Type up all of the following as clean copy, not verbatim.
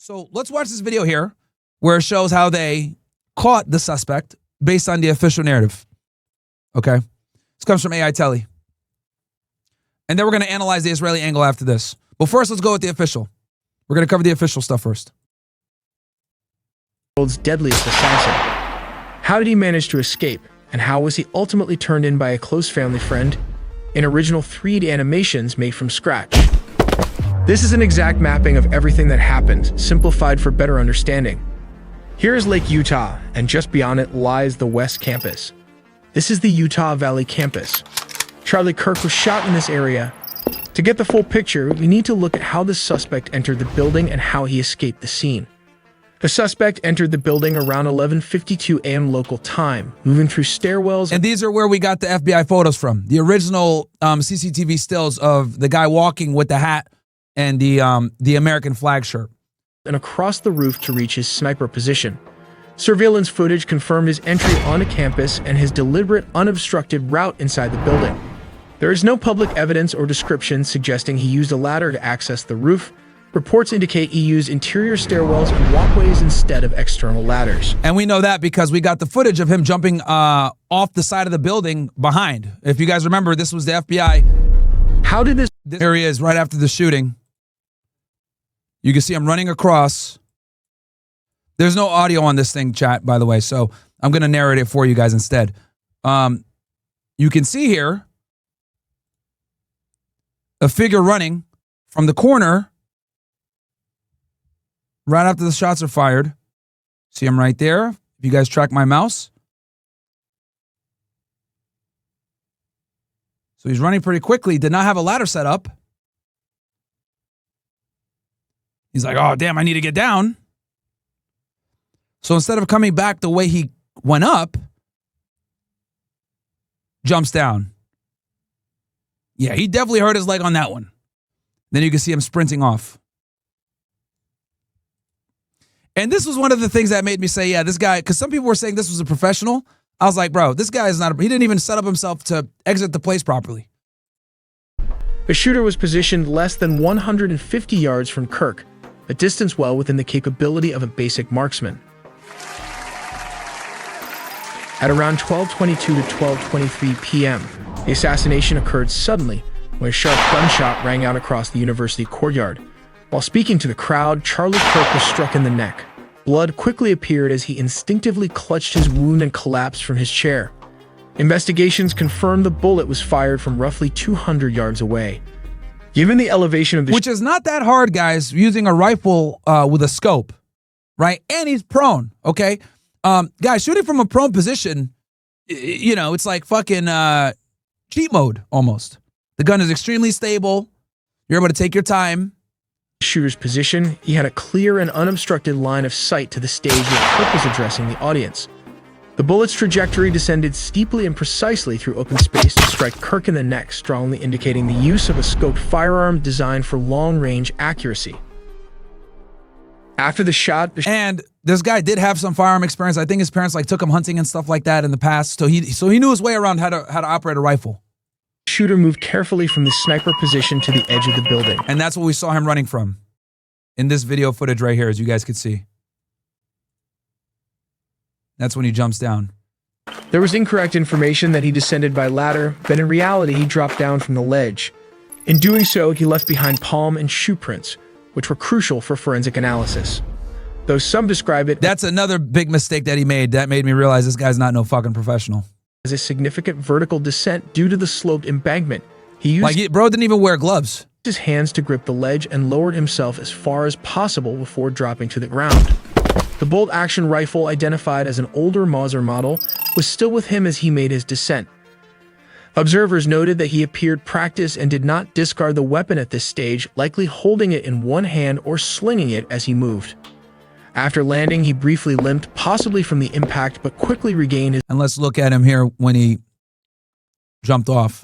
So let's watch this video here where it shows how they caught the suspect based on the official narrative. Okay. This comes from AI Telly. And then we're going to analyze the Israeli angle after this. But first, let's go with the official. We're going to cover the official stuff first. World's deadliest assassin. How did he manage to escape? And how was he ultimately turned in by a close family friend in original 3D animations made from scratch? This is an exact mapping of everything that happened, simplified for better understanding. Here is Lake Utah, and just beyond it lies the West Campus. This is the Utah Valley campus. Charlie Kirk was shot in this area. To get the full picture, we need to look at how the suspect entered the building and how he escaped the scene. The suspect entered the building around 11:52 a.m. local time, moving through stairwells. And these are where we got the FBI photos from. The original CCTV stills of the guy walking with the hat and the American flag shirt. And across the roof to reach his sniper position. Surveillance footage confirmed his entry onto campus and his deliberate, unobstructed route inside the building. There is no public evidence or description suggesting he used a ladder to access the roof. Reports indicate he used interior stairwells and walkways instead of external ladders. And we know that because we got the footage of him jumping off the side of the building behind. If you guys remember, this was the FBI. How did this... Here he is right after the shooting. You can see him running across. There's no audio on this thing, chat, by the way, so I'm going to narrate it for you guys instead. You can see here a figure running from the corner right after the shots are fired. See him right there. If you guys track my mouse. So he's running pretty quickly. Did not have a ladder set up. He's like, oh, damn, I need to get down. So instead of coming back the way he went up, jumps down. Yeah, he definitely hurt his leg on that one. Then you can see him sprinting off. And this was one of the things that made me say, yeah, this guy, because some people were saying this was a professional. I was like, bro, this guy is not, he didn't even set up himself to exit the place properly. The shooter was positioned less than 150 yards from Kirk, a distance well within the capability of a basic marksman. At around 12:22 to 12:23 p.m., the assassination occurred suddenly when a sharp gunshot rang out across the university courtyard. While speaking to the crowd, Charlie Kirk was struck in the neck. Blood quickly appeared as he instinctively clutched his wound and collapsed from his chair. Investigations confirmed the bullet was fired from roughly 200 yards away. Given the elevation of the... Which is not that hard, guys, using a rifle with a scope, right? And he's prone, okay? Guys, shooting from a prone position, you know, it's like fucking cheat mode, almost. The gun is extremely stable. You're able to take your time. Shooter's position, he had a clear and unobstructed line of sight to the stage where Kirk was addressing the audience. The bullet's trajectory descended steeply and precisely through open space to strike Kirk in the neck, strongly indicating the use of a scoped firearm designed for long-range accuracy. After the shot... And this guy did have some firearm experience. I think his parents like took him hunting and stuff like that in the past, so he knew his way around how to operate a rifle. Shooter moved carefully from the sniper position to the edge of the building. And that's what we saw him running from in this video footage right here, as you guys could see. That's when he jumps down. There was incorrect information that he descended by ladder, but in reality, he dropped down from the ledge. In doing so, he left behind palm and shoe prints, which were crucial for forensic analysis. Though some describe it... That's another big mistake that he made. That made me realize this guy's not no fucking professional. ...as a significant vertical descent due to the sloped embankment. He used... bro didn't even wear gloves. ...his hands to grip the ledge and lowered himself as far as possible before dropping to the ground. The bolt-action rifle, identified as an older Mauser model, was still with him as he made his descent. Observers noted that he appeared practiced and did not discard the weapon at this stage, likely holding it in one hand or slinging it as he moved. After landing, he briefly limped, possibly from the impact, but quickly regained his... And let's look at him here when he jumped off.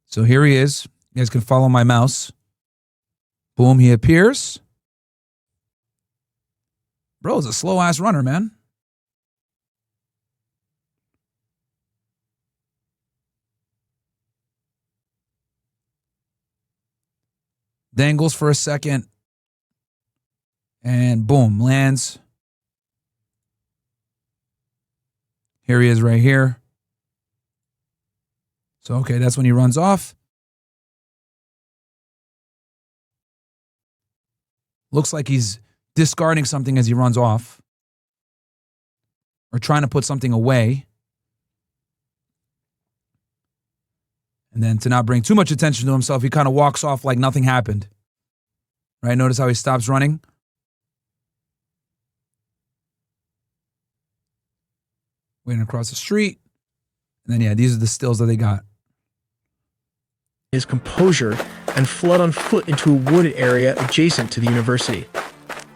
So here he is. You guys can follow my mouse. Boom, he appears. Bro's a slow-ass runner, man. dangles for a second, and boom, lands. Here he is right here. So, okay, that's when he runs off. Looks like he's discarding something as he runs off, or trying to put something away. And then to not bring too much attention to himself, he kind of walks off like nothing happened. Right? Notice how he stops running? Waiting across the street. And then, yeah, these are the stills that they got. His composure and fled on foot into a wooded area adjacent to the university.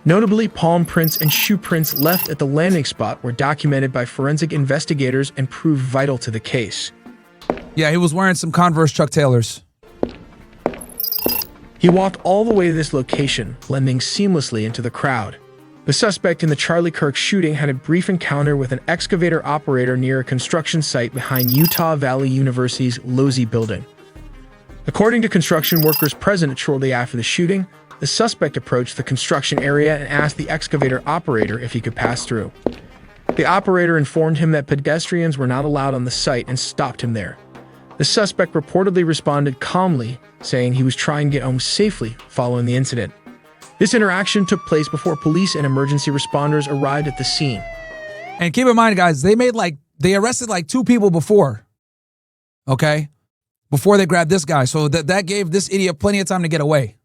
Notably, palm prints and shoe prints left at the landing spot were documented by forensic investigators and proved vital to the case. Yeah, he was wearing some Converse Chuck Taylors. He walked all the way to this location, blending seamlessly into the crowd. The suspect in the Charlie Kirk shooting had a brief encounter with an excavator operator near a construction site behind Utah Valley University's Losey building. According to construction workers present shortly after the shooting, the suspect approached the construction area and asked the excavator operator if he could pass through. The operator informed him that pedestrians were not allowed on the site and stopped him there. The suspect reportedly responded calmly, saying he was trying to get home safely following the incident. This interaction took place before police and emergency responders arrived at the scene. And keep in mind, guys, they arrested like 2 people before. Okay? Before they grabbed this guy. So that gave this idiot plenty of time to get away.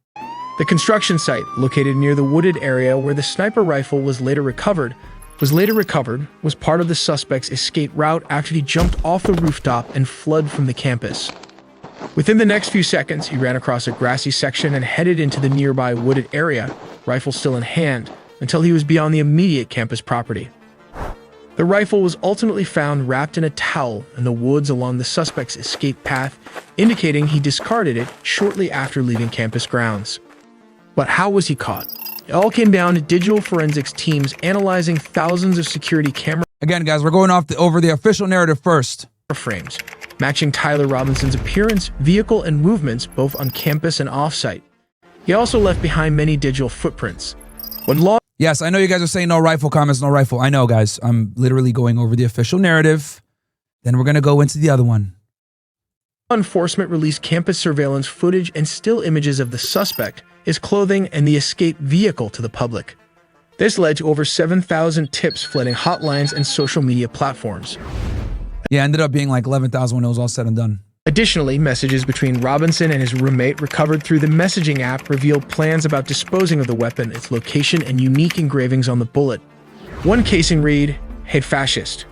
The construction site, located near the wooded area where the sniper rifle was later recovered, was part of the suspect's escape route after he jumped off the rooftop and fled from the campus. Within the next few seconds, he ran across a grassy section and headed into the nearby wooded area, rifle still in hand, until he was beyond the immediate campus property. The rifle was ultimately found wrapped in a towel in the woods along the suspect's escape path, indicating he discarded it shortly after leaving campus grounds. But how was he caught? It all came down to digital forensics teams analyzing thousands of security camera Again, guys, we're going over the official narrative first. frames, matching Tyler Robinson's appearance, vehicle, and movements both on campus and off-site. He also left behind many digital footprints. When law Yes, I know you guys are saying no rifle comments, no rifle. I know, guys. I'm literally going over the official narrative. Then we're going to go into the other one. enforcement released campus surveillance footage and still images of the suspect, his clothing, and the escaped vehicle to the public. This led to over 7,000 tips flooding hotlines and social media platforms. Yeah, ended up being like 11,000 when it was all said and done. Additionally, messages between Robinson and his roommate recovered through the messaging app revealed plans about disposing of the weapon, its location, and unique engravings on the bullet. One casing read, "Hate fascist."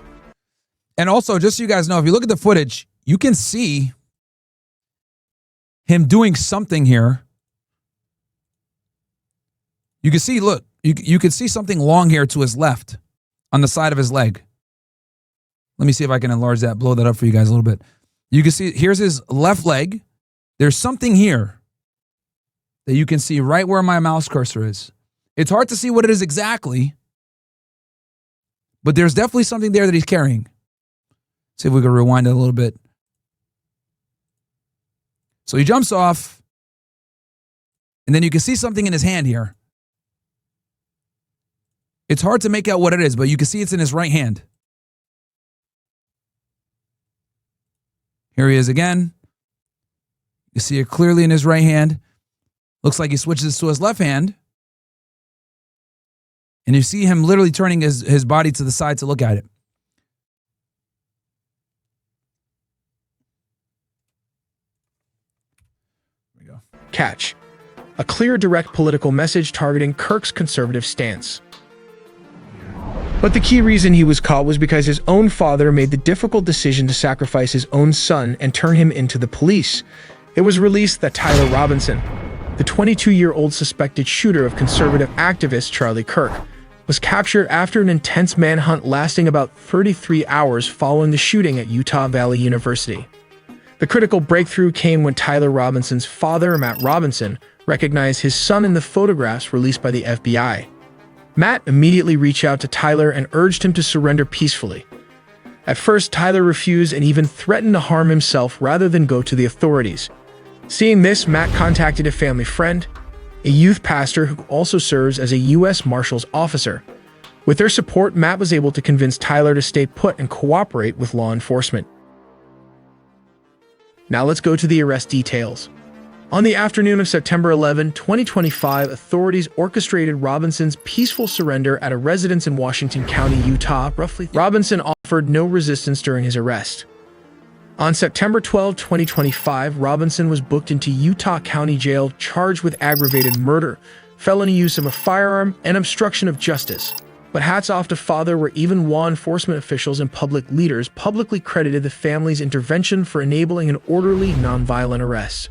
And also, just so you guys know, if you look at the footage, you can see him doing something here. You can see, look, you can see something long here to his left on the side of his leg. Let me see if I can enlarge that, blow that up for you guys a little bit. You can see, here's his left leg. There's something here that you can see right where my mouse cursor is. It's hard to see what it is exactly, but there's definitely something there that he's carrying. See if we can rewind it a little bit. So he jumps off, and then you can see something in his hand here. It's hard to make out what it is, but you can see it's in his right hand. Here he is again. You see it clearly in his right hand. Looks like he switches to his left hand. And you see him literally turning his body to the side to look at it. There we go. Catch. A clear, direct political message targeting Kirk's conservative stance. But the key reason he was caught was because his own father made the difficult decision to sacrifice his own son and turn him into the police. It was released that Tyler Robinson, the 22-year-old suspected shooter of conservative activist Charlie Kirk, was captured after an intense manhunt lasting about 33 hours following the shooting at Utah Valley University. The critical breakthrough came when Tyler Robinson's father, Matt Robinson, recognized his son in the photographs released by the FBI. Matt immediately reached out to Tyler and urged him to surrender peacefully. At first, Tyler refused and even threatened to harm himself rather than go to the authorities. Seeing this, Matt contacted a family friend, a youth pastor who also serves as a U.S. Marshals officer. With their support, Matt was able to convince Tyler to stay put and cooperate with law enforcement. Now let's go to the arrest details. On the afternoon of September 11, 2025, authorities orchestrated Robinson's peaceful surrender at a residence in Washington County, Utah. Robinson offered no resistance during his arrest. On September 12, 2025, Robinson was booked into Utah County Jail, charged with aggravated murder, felony use of a firearm, and obstruction of justice. But hats off to Father, where even law enforcement officials and public leaders publicly credited the family's intervention for enabling an orderly, nonviolent arrest.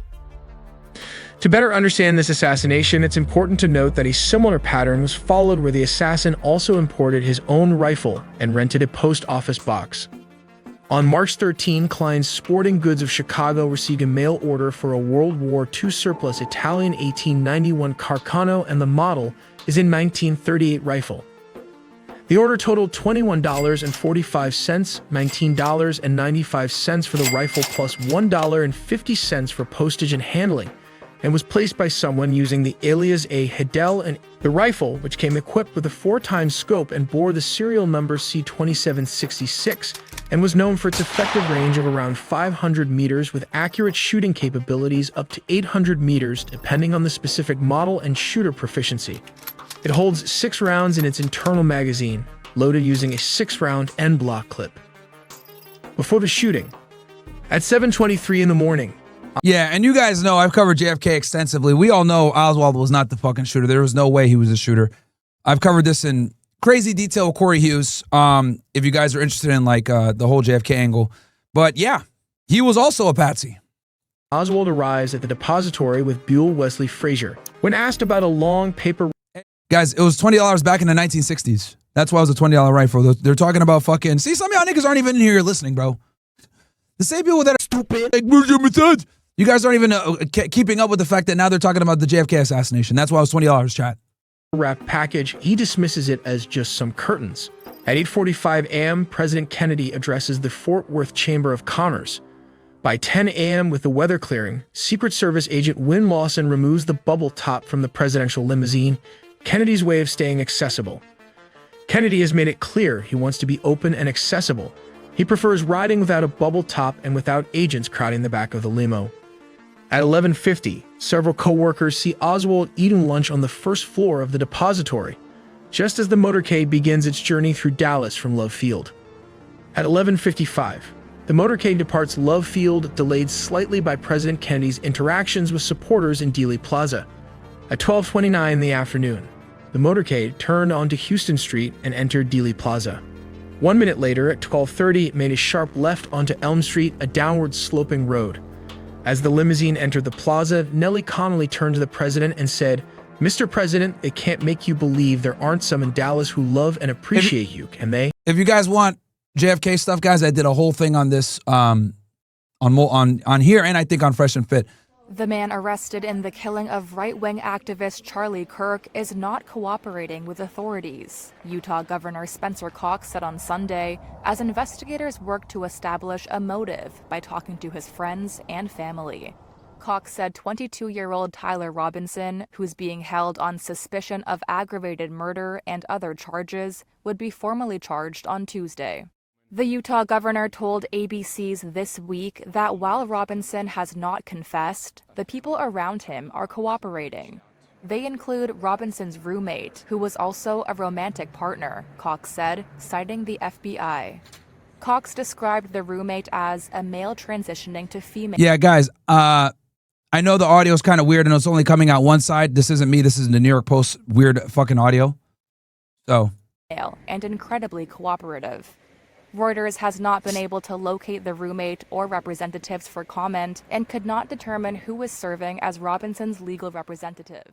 To better understand this assassination, it's important to note that a similar pattern was followed where the assassin also imported his own rifle and rented a post office box. On March 13, Klein's Sporting Goods of Chicago received a mail order for a World War II surplus Italian 1891 Carcano, and the model is a 1938 rifle. The order totaled $21.45, $19.95 for the rifle plus $1.50 for postage and handling, and was placed by someone using the alias A. Hedel. And the rifle, which came equipped with a 4x scope and bore the serial number C2766, and was known for its effective range of around 500 meters with accurate shooting capabilities up to 800 meters depending on the specific model and shooter proficiency. It holds 6 rounds in its internal magazine, loaded using a 6-round end-block clip. Before the shooting, at 7:23 in the morning. Yeah, and you guys know I've covered JFK extensively. We all know Oswald was not the fucking shooter. There was no way he was a shooter. I've covered this in crazy detail with Corey Hughes, if you guys are interested in like the whole JFK angle. But yeah, he was also a patsy. Oswald arrives at the depository with Buell Wesley Frazier. When asked about a long paper... Guys, it was $20 back in the 1960s. That's why it was a $20 rifle. They're talking about fucking... See, some of y'all niggas aren't even in here listening, bro. The same people that are stupid, like, where's your methods? You guys aren't even keeping up with the fact that now they're talking about the JFK assassination. That's why it was $20, chat. Wrap package, he dismisses it as just some curtains. At 8:45 a.m., President Kennedy addresses the Fort Worth Chamber of Commerce. By 10 a.m., with the weather clearing, Secret Service agent Wynn Lawson removes the bubble top from the presidential limousine, Kennedy's way of staying accessible. Kennedy has made it clear he wants to be open and accessible. He prefers riding without a bubble top and without agents crowding the back of the limo. At 11:50, several co-workers see Oswald eating lunch on the first floor of the depository, just as the motorcade begins its journey through Dallas from Love Field. At 11:55, the motorcade departs Love Field, delayed slightly by President Kennedy's interactions with supporters in Dealey Plaza. At 12:29 in the afternoon, the motorcade turned onto Houston Street and entered Dealey Plaza. 1 minute later, at 12:30, it made a sharp left onto Elm Street, a downward sloping road. As the limousine entered the plaza, Nellie Connolly turned to the president and said, "Mr. President, it can't make you believe there aren't some in Dallas who love and appreciate you, can they?" If you guys want JFK stuff, guys, I did a whole thing on this on here, and I think on Fresh and Fit. The man arrested in the killing of right-wing activist Charlie Kirk is not cooperating with authorities, Utah Governor Spencer Cox said on Sunday, as investigators work to establish a motive by talking to his friends and family. Cox said 22-year-old Tyler Robinson, who's being held on suspicion of aggravated murder and other charges, would be formally charged on Tuesday. The Utah governor told ABC's This Week that while Robinson has not confessed, the people around him are cooperating. They include Robinson's roommate, who was also a romantic partner, Cox said, citing the FBI. Cox described the roommate as a male transitioning to female. Yeah, guys, I know the audio is kind of weird and it's only coming out one side. This isn't me. This is the New York Post weird fucking audio. So. And incredibly cooperative. Reuters has not been able to locate the roommate or representatives for comment and could not determine who was serving as Robinson's legal representative.